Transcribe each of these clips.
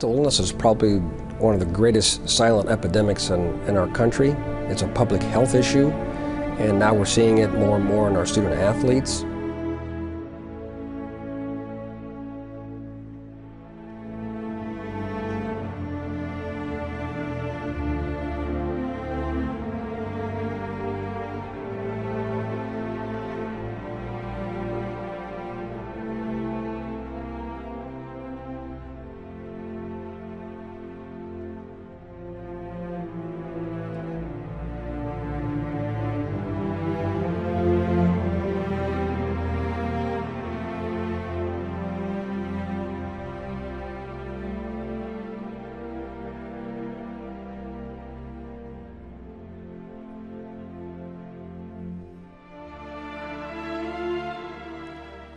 Mental illness is probably one of the greatest silent epidemics in our country. It's a public health issue, and now we're seeing it more and more in our student athletes.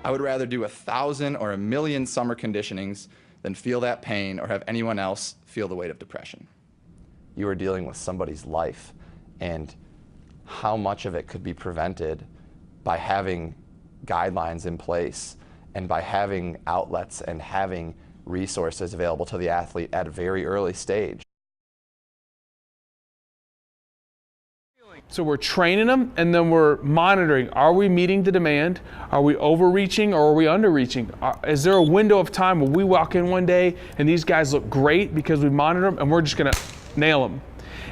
I would rather do 1,000 or 1,000,000 summer conditionings than feel that pain or have anyone else feel the weight of depression. You are dealing with somebody's life, and how much of it could be prevented by having guidelines in place and by having outlets and having resources available to the athlete at a very early stage. So we're training them, and then we're monitoring. Are we meeting the demand? Are we overreaching or are we underreaching? Is there a window of time where we walk in one day and these guys look great because we monitor them and we're just gonna nail them?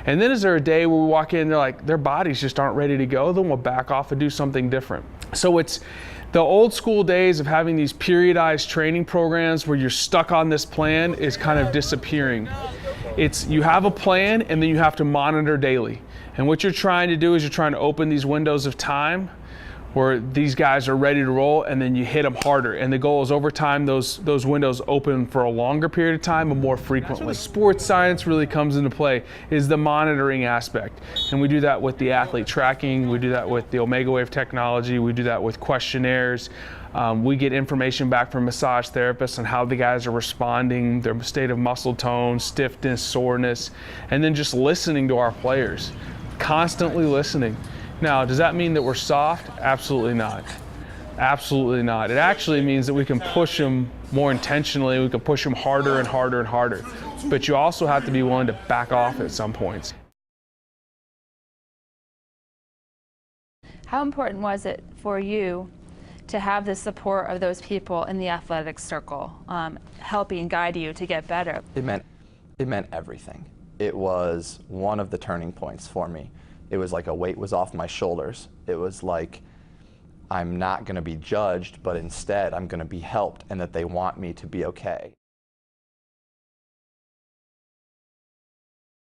And then is there a day where we walk in and they're like, their bodies just aren't ready to go? Then we'll back off and do something different. So it's the old school days of having these periodized training programs where you're stuck on this plan is kind of disappearing. It's you have a plan and then you have to monitor daily. And what you're trying to do is you're trying to open these windows of time where these guys are ready to roll, and then you hit them harder. And the goal is over time those windows open for a longer period of time and more frequently. That's where sports science really comes into play, is the monitoring aspect. And we do that with the athlete tracking, we do that with the Omega Wave technology, we do that with questionnaires. We get information back from massage therapists on how the guys are responding, their state of muscle tone, stiffness, soreness, and then just listening to our players. Constantly listening. Now, does that mean that we're soft? Absolutely not. Absolutely not. It actually means that we can push them more intentionally, we can push them harder and harder and harder. But you also have to be willing to back off at some points. How important was it for you to have the support of those people in the athletic circle, helping guide you to get better? It meant everything. It was one of the turning points for me. It was like a weight was off my shoulders. It was like I'm not going to be judged, but instead I'm going to be helped, and that they want me to be okay.